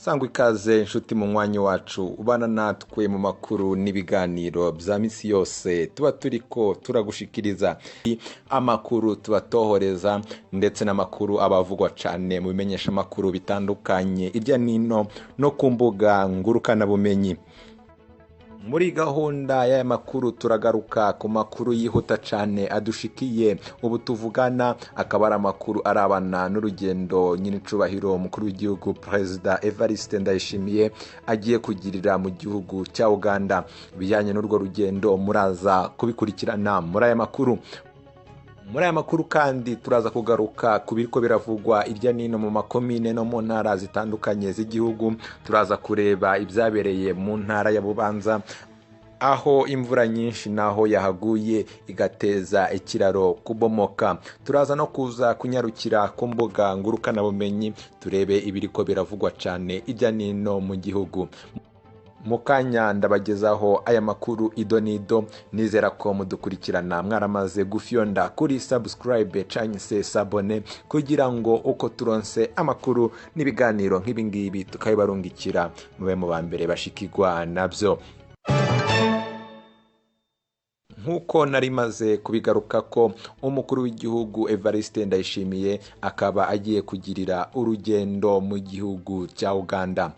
sangwa ikaze inshuti mu mwanya wacu ubana natwe mu makuru n'ibiganiro bya misi yose tuba turiko turagushikiriza amakuru tubatohoreza ndetse n'amakuru abavugwa cyane mu bimenyesha makuru bitandukanye irya nino no ku mbuga ngurukana bumenyi. Muri gahunda y'aya makuru turagaruka ku makuru yihuta cyane adushikiye ubu tuvugana akaba ari amakuru arabana n'urugendo nyine cubahiro umukuru w'igihugu Perezida Ndayishimiye agiye kugirira mu gihugu cya Uganda. Bijyanye n'urwo rugendo muraza kubikurikirana muri aya makuru. Muri aya makuru kandi turaza kugaruka ku biriko biravugwa irya nino mu makomine no mu ntara zitandukanye z'igihugu. Turaza kureba ibyabereye mu ntara ya Bubanza aho imvura nyinshi naho yahaguye igateza ikiraro kubomoka. Turaza no kuza kunyarukira ku mbuga ngurukana bumenyi turebe ibiriko biravugwa cyane irya nino mu gihugu. Mu Kanya ndabagezaho aya makuru idonido, nizera ko mudukurikirana mwaramaze gufyonda kuri subscribe canke se sabone kugira ngo uko turonse amakuru n'ibiganiro nk'ibingibi tukabibarungikira mube mu bambere bashikirwa navyo. Nkuko narimaze kubigaruka ko umukuru w'igihugu Ndayishimiye akaba agiye kugirira urugendo mu gihugu cya Uganda.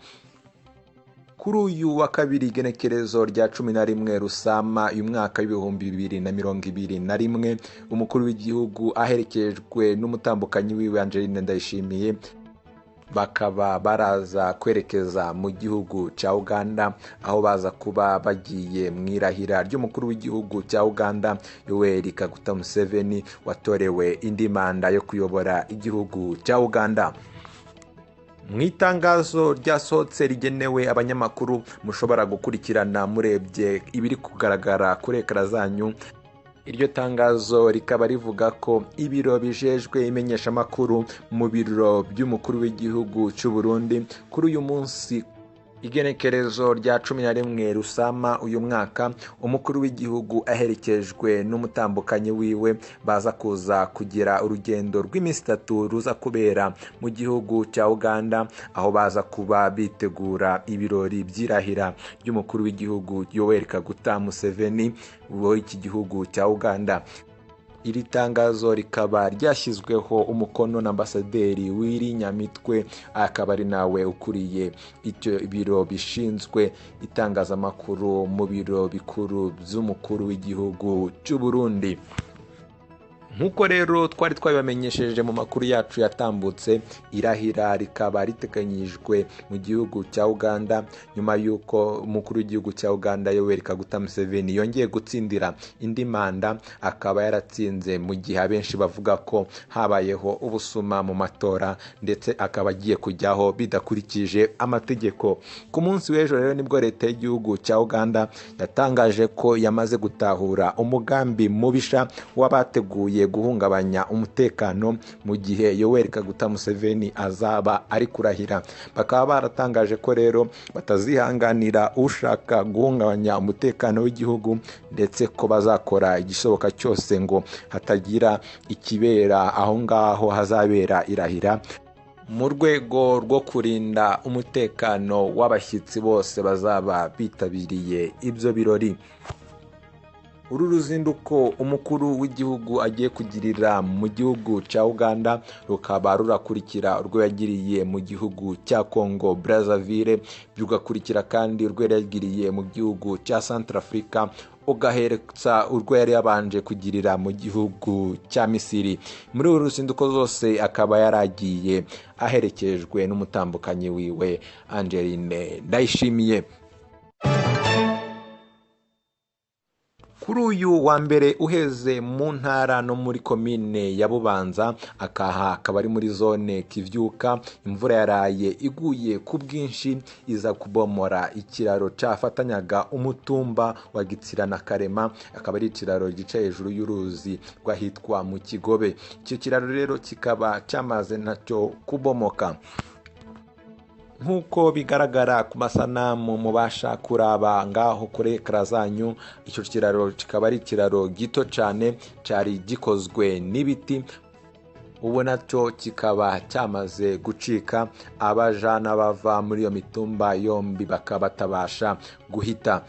Kuri uyu wa kabiri igenekerezo rya 11 Rusama uyu mwaka w'ibihumbi 2021 umukuru w'igihugu aherekejwe n'umutambukanyi wiwe Ndayishimiye bakaba baraza kwerekeza mu gihugu cya Uganda aho baza kuba bagiye mwirahira ry'umukuru w'igihugu cya Uganda Yoweri Kaguta Museveni watorewe indi manda yo kuyobora igihugu cya Uganda. Mwitangazo ryasohotse rigenewe abanyamakuru mushobora gukurikirana murebye ibiri kugaragara kuri ekara zanyu. Iryo tangazo rikaba rivuga ko ibiro bijejwe imenyesha makuru mu biro by'umukuru w'igihugu cy'u Burundi kuri uyu munsi igenekerezo rya 11 Rusama uyu mwaka umukuru w'igihugu aherekejwe n'umutambukanyi wiwe baza kuza kugira urugendo rw'iminsi 3 ruza kubera mu gihugu cya Uganda aho baza kuba bitegura ibirori by'irahira ry'umukuru w'igihugu Yoweri Kaguta Museveni w'iki gihugu cya Uganda. Iri tangazo rikaba ryashyizweho umukono na ambasaderi w'iri Nyamitwe akaba ari nawe ukuriye icyo biro bishinzwe itangazamakuru mu biro bikuru by'umukuru w'igihugu cy'u Burundi. Nkuko rero twari twabamenyesheje mu makuru yacu yatambutse irahira rikaba ritekanyijwe mu gihugu cya Uganda nyuma yuko umukuru w'igihugu cya Uganda Yoweri Kaguta Museveni yongeye gutsindira indi manda akaba yaratsinze mu gihe abenshi bavuga ko habayeho ubusuma mu matora ndetse akaba agiye kujyaho bidakurikije amategeko. Ku munsi w'ejo rero nibwo leta y'igihugu cya Uganda yatangaje ko yamaze gutahura umugambi mubisha wabateguye guhungabanya umutekano mu gihe Yoweri Kaguta Museveni azaba ari kurahira. Bakaba baratangaje ko rero batazihanganira ushaka guhungabanya umutekano w'igihugu ndetse ko bazakora igishoboka cyose ngo hatagira ikibera aho ngaho hazabera irahira mu rwego rwo kurinda umutekano w'abashyitsi bose bazaba bitabiriye ibyo birori. Uru ruzinduko umukuru w'igihugu agiye kugirira mu gihugu cya Uganda rukaba rurakurikira urwo yagiriye mu gihugu cya Congo Brazzaville, byugakurikira kandi urwo yagiriye mu gihugu cya Centrafrica, ugaheretsa urwo yari yabanje kugirira mu gihugu cya Misiri. Muri uru ruzinduko zose akaba yaragiye aherekejwe n'umutambukanyi wiwe Ndayishimiye. Kuri uyu wa mbere uheze mu ntara no muri komine ya Bubanza akaba ari muri zone Kivyuka imvura yaraye iguye ku bwinshi iza kubomora ikiraro cyafatanyaga umutumba wa Gitsira na Karema akaba ari ikiraro gica hejuru y'uruzi rwahitwa mu Kigobe. Icyo kiraro rero kikaba cyamaze nacyo kubomoka. Nkuko bigaragara ku masanamu mubasha kuraba ngaho kuri ekara zanyu, icyo kiraro kikaba ari ikiraro gito cyane cyari gikozwe n'ibiti ubu nacyo kikaba cyamaze gucika, abaja n'abava muri iyo mitumba yombi bakaba batabasha guhita.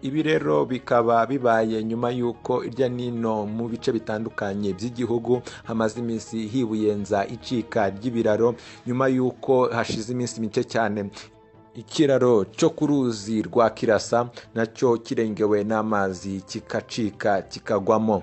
Ibi rero bikaba bibaye nyuma y'uko irya nino mu bice bitandukanye by'igihugu hamaze iminsi hibuyenza icika ry'ibiraro, nyuma y'uko hashize iminsi mike cyane ikiraro cyo ku ruzi rwa Kirasa nacyo kirengewe n'amazi kikacika kikagwamo.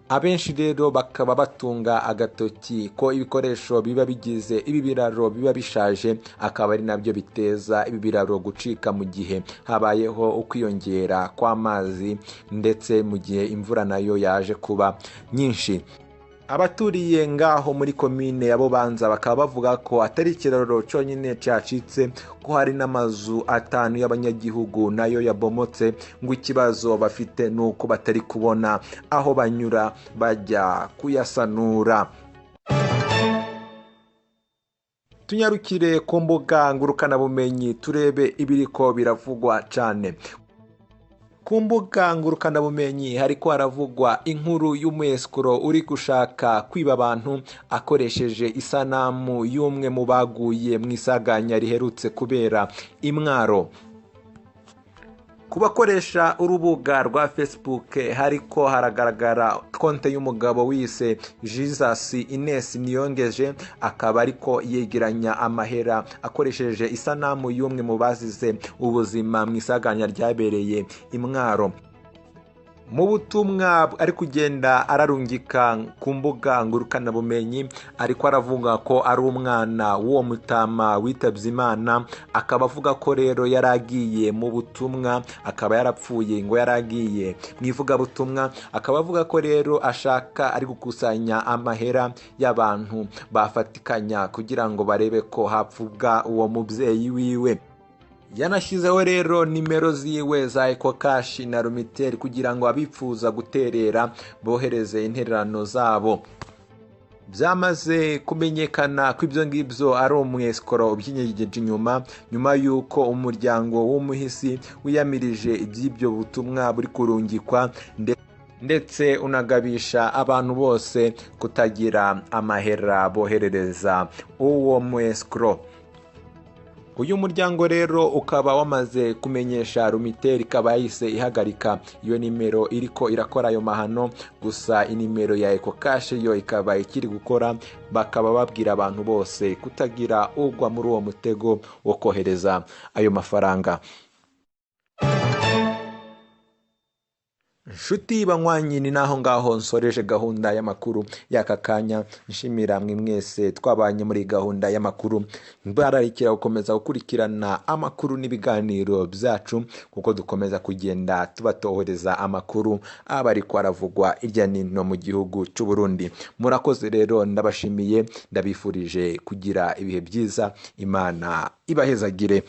Abenshi rero bakaba batunga agatoki ko ibikoresho biba bigize ibi biraro biba bishaje, akaba ari nabyo biteza ibi biraro gucika mu gihe habayeho ukwiyongera kw'amazi ndetse mu gihe imvura nayo yaje kuba nyinshi. Abaturiye ngaho muri komine ya Bubanza bakaba bavuga ko atari ikiraro cyonyine cyacitse, ko hari n'amazu 5 y'abanyagihugu nayo yabomotse, ngo ikibazo bafite nuko batari kubona aho banyura bajya kuyasanura. Tunyarukire ku mbuga ngurukanabumenyi turebe ibiriko biravugwa cyane. Ku mbuga ngurukanabumenyi hariko haravugwa inkuru y'umweskuro uri gushaka kwiba abantu akoresheje isanamu y'umwe mu baguye mu isaganya riherutse kubera i Mwaro. Ku bakoresha urubuga rwa Facebook hariko haragaragara konte y'umugabo wise Jesus Ines Niyongeje, akaba ariko yegeranya amahera akoresheje isanamu y'umwe mu bazize ubuzima mu isaganya ryabereye i Mwaro. Mu butumwa ari kugenda ararungika ku mbuga ngurukanabumenyi ariko aravuga ko ari umwana w'uwo mutama witabye Imana, akaba avuga ko rero yaragiye mu butumwa, akaba yarapfuye ngo yaragiye mu ivugabutumwa, akaba avuga ko rero ashaka ari gukusanya amahera y'abantu bafatikanya kugira ngo barebe ko hapfubwa uwo mubyeyi wiwe. Yanashyizeho rero nimero ziwe za EcoCash na Rumiteri kugira ngo abifuza guterera bohereze intererano zabo. Byamaze kumenyekana ko ibyo ngibyo ari umweskoro ubyinyegeje nyuma y'uko umuryango w'umuhisi wiyamirije iby'ibyo butumwa buri kurungikwa ndetse unagabisha abantu bose kutagira amahera boherereza uwo mweskoro. Uyu muryango rero ukaba wamaze kumenyesha Rumiteri, ikaba yahise ihagarika iyo nimero iriko irakora ayo mahano, gusa inimero ya EcoCash yo ikaba ikiri gukora. Bakaba babwira abantu bose kutagira ugwa muri uwo mutego wo kohereza ayo mafaranga. Nshuti banywanyi, ni naho ngaho nsoreje gahunda y'amakuru y'aka kanya. Nshimira mwe mwese twabanye muri gahunda y'amakuru, mbararikira gukomeza gukurikirana amakuru n'ibiganiro byacu, kuko dukomeza kugenda tubatohereza amakuru aba ariko aravugwa irya nino mu gihugu cy'u Burundi. Murakoze rero, ndabashimiye, ndabifurije kugira ibihe byiza. Imana ibahezagire.